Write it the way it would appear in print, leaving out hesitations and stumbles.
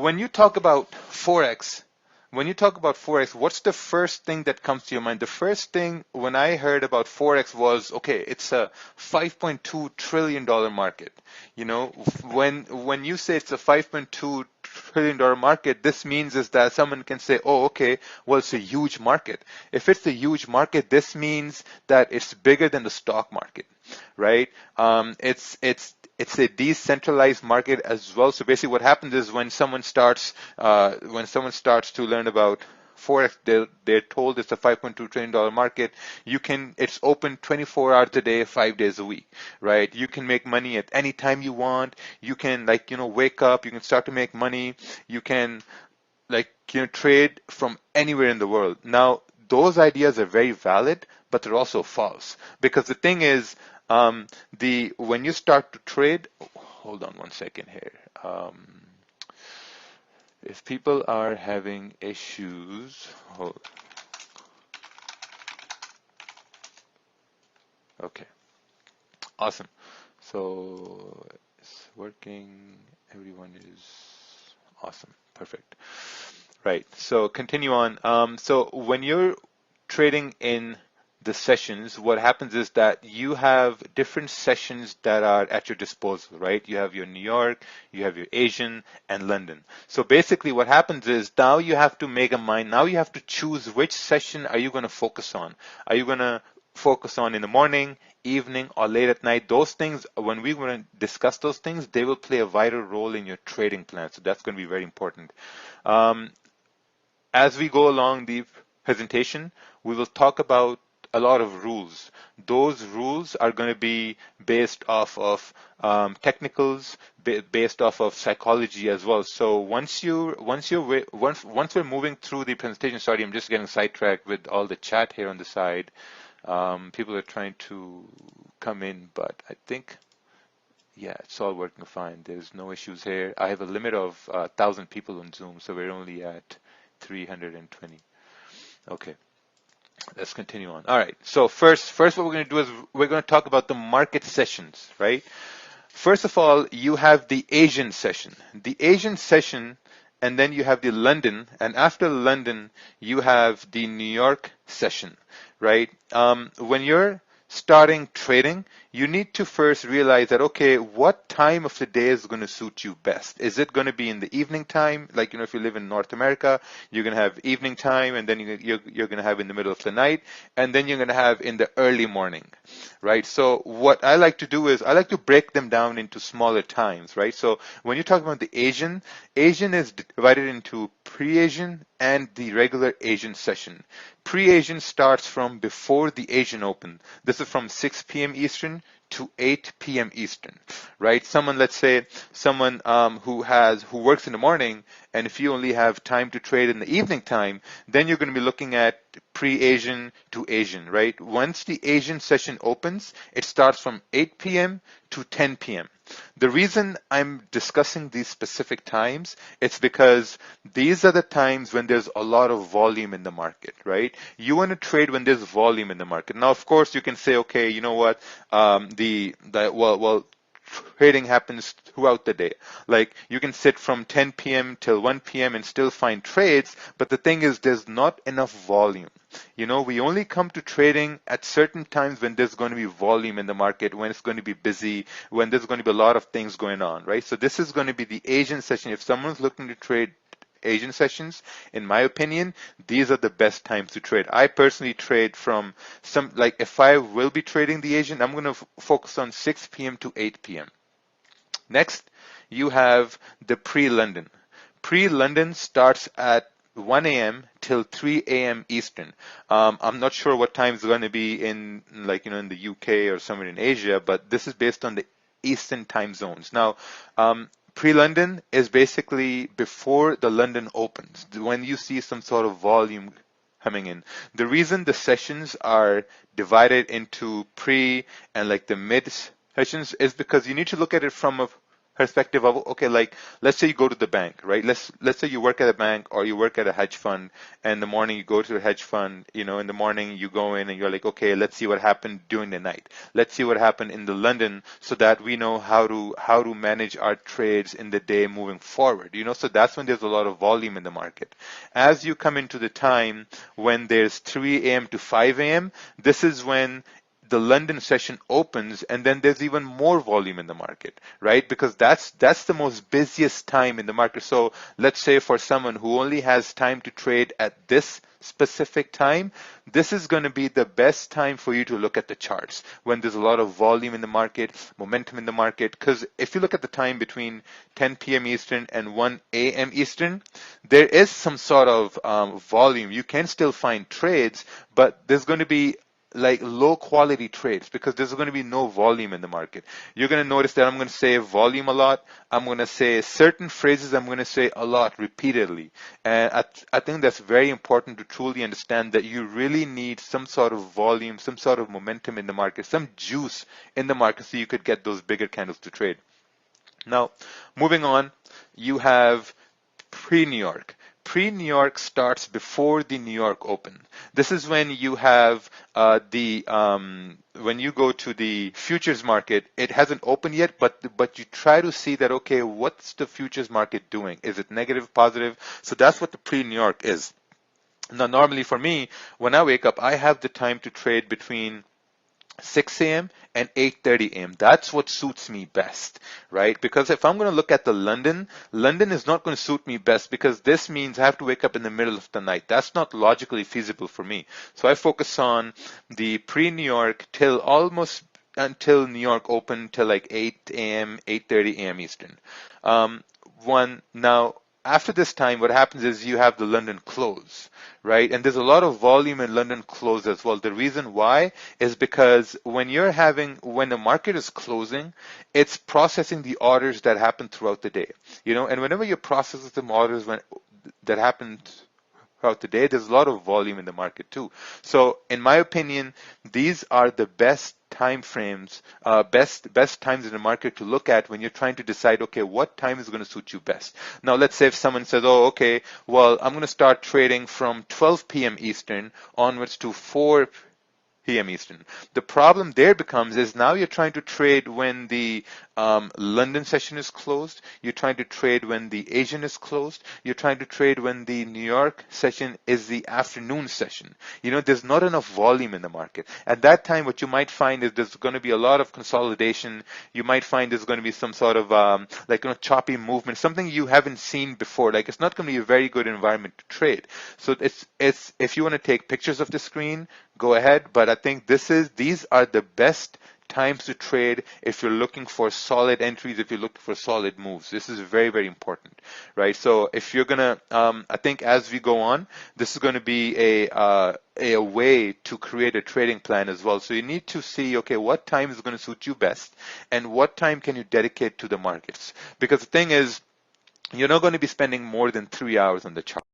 when you talk about Forex, what's the first thing that comes to your mind? The first thing when I heard about Forex was, okay, it's a $5.2 trillion market. You know, when you say it's a $5.2 trillion market, this means is that someone can say, oh, okay, well, it's a huge market. If it's a huge market, this means that it's bigger than the stock market, right? It's a decentralized market as well. So basically, what happens is when someone starts to learn about Forex, they're told it's a $5.2 trillion market. It's open 24 hours a day, 5 days a week, right? You can make money at any time you want. You can wake up, you can start to make money. You can trade from anywhere in the world. Now, those ideas are very valid, but they're also false, because the thing is, when you start to trade, hold on one second here. If people are having issues, okay, awesome. So it's working. Everyone is awesome. Perfect. Right. So continue on. So when you're trading in the sessions, what happens is that you have different sessions that are at your disposal, right? You have your New York, you have your Asian, and London. So basically what happens is now you have to make a mind, now you have to choose which session are you going to focus on. Are you going to focus on in the morning, evening, or late at night? Those things, when we're going to discuss those things, they will play a vital role in your trading plan. So that's going to be very important. As we go along the presentation, we will talk about a lot of rules. Those rules are going to be based off of technicals, based off of psychology as well. So once we're moving through the presentation, sorry, I'm just getting sidetracked with all the chat here on the side. People are trying to come in, but I think, yeah, it's all working fine. There's no issues here. I have a limit of 1,000 people on Zoom, so we're only at 320. Okay. Let's continue on. All right. So first what we're going to do is we're going to talk about the market sessions, right? First of all, you have the Asian session. The Asian session, and then you have the London, and after London, you have the New York session, right? When you're starting trading, you need to first realize that, okay, what time of the day is going to suit you best? Is it going to be in the evening time? Like, if you live in North America, you're going to have evening time, and then you're going to have in the middle of the night, and then you're going to have in the early morning, right? So what I like to do is I like to break them down into smaller times, right? So when you talk about the Asian is divided into pre-Asian and the regular Asian session. Pre-Asian starts from before the Asian Open. This is from 6 p.m. Eastern to 8 p.m. Eastern, right? Let's say someone who works in the morning, and if you only have time to trade in the evening time, then you're going to be looking at pre-Asian to Asian, right? Once the Asian session opens, it starts from 8 p.m. to 10 p.m. The reason I'm discussing these specific times, it's because these are the times when there's a lot of volume in the market, right? You want to trade when there's volume in the market. Now, of course, you can say, okay, you know what, trading happens throughout the day. Like, you can sit from 10 p.m. till 1 p.m. and still find trades, but the thing is there's not enough volume. We only come to trading at certain times when there's going to be volume in the market, when it's going to be busy, when there's going to be a lot of things going on, right? So this is going to be the Asian session. If someone's looking to trade Asian sessions, in my opinion, these are the best times to trade. I personally trade from if I will be trading the Asian, I'm going to focus on 6 p.m. to 8 p.m. Next, you have the pre-London. Pre-London starts at 1 a.m. till 3 a.m. Eastern. I'm not sure what time it's going to be in the UK or somewhere in Asia, but this is based on the Eastern time zones. Now, pre-London is basically before the London opens, when you see some sort of volume coming in. The reason the sessions are divided into pre and the mid sessions is because you need to look at it from perspective of, okay, like let's say you go to the bank, right? Let's say you work at a bank or you work at a hedge fund, and in the morning you go to a hedge fund, you know, in the morning you go in and you're like, okay, let's see what happened during the night. Let's see what happened in the London so that we know how to manage our trades in the day moving forward. You know, so that's when there's a lot of volume in the market. As you come into the time when there's 3 a.m. to 5 a.m., this is when the London session opens, and then there's even more volume in the market, right? Because that's the most busiest time in the market. So let's say for someone who only has time to trade at this specific time, this is going to be the best time for you to look at the charts when there's a lot of volume in the market, momentum in the market. Because if you look at the time between 10 p.m. Eastern and 1 a.m. Eastern, there is some sort of volume. You can still find trades, but there's going to be like low quality trades because there's going to be no volume in the market. You're going to notice that I'm going to say volume a lot. I'm going to say certain phrases I'm going to say a lot repeatedly. And I think that's very important to truly understand that you really need some sort of volume, some sort of momentum in the market, some juice in the market so you could get those bigger candles to trade. Now, moving on, you have pre-New York. Pre-New York starts before the New York Open. This is when you have when you go to the futures market, it hasn't opened yet, but you try to see that, okay, what's the futures market doing? Is it negative, positive? So that's what the pre-New York is. Now, normally for me, when I wake up, I have the time to trade between 6 a.m. and 8:30 a.m. That's what suits me best, right? Because if I'm going to look at the London is not going to suit me best because this means I have to wake up in the middle of the night. That's not logically feasible for me. So I focus on the pre-New York till almost until New York open till like 8 a.m., 8:30 a.m. Eastern. Now, after this time, what happens is you have the London close, right? And there's a lot of volume in London close as well. The reason why is because when the market is closing, it's processing the orders that happen throughout the day, you know, and whenever you process the orders that happen throughout the day, there's a lot of volume in the market too. So in my opinion, these are the best time frames, best times in the market to look at when you're trying to decide, okay, what time is going to suit you best. Now, let's say if someone says, oh, okay, well, I'm going to start trading from 12 p.m. Eastern onwards to 4 p.m. Eastern. The problem there becomes is now you're trying to trade when the London session is closed. You're trying to trade when the Asian is closed. You're trying to trade when the New York session is the afternoon session. You know, there's not enough volume in the market. At that time, what you might find is there's going to be a lot of consolidation. You might find there's going to be some sort of choppy movement, something you haven't seen before. Like, it's not going to be a very good environment to trade. So it's if you want to take pictures of the screen, go ahead. But I think these are the best times to trade if you're looking for solid entries, if you're looking for solid moves. This is very, very important, right? So if you're gonna, I think as we go on, this is going to be a way to create a trading plan as well. So you need to see, okay, what time is going to suit you best, and what time can you dedicate to the markets? Because the thing is, you're not going to be spending more than 3 hours on the chart.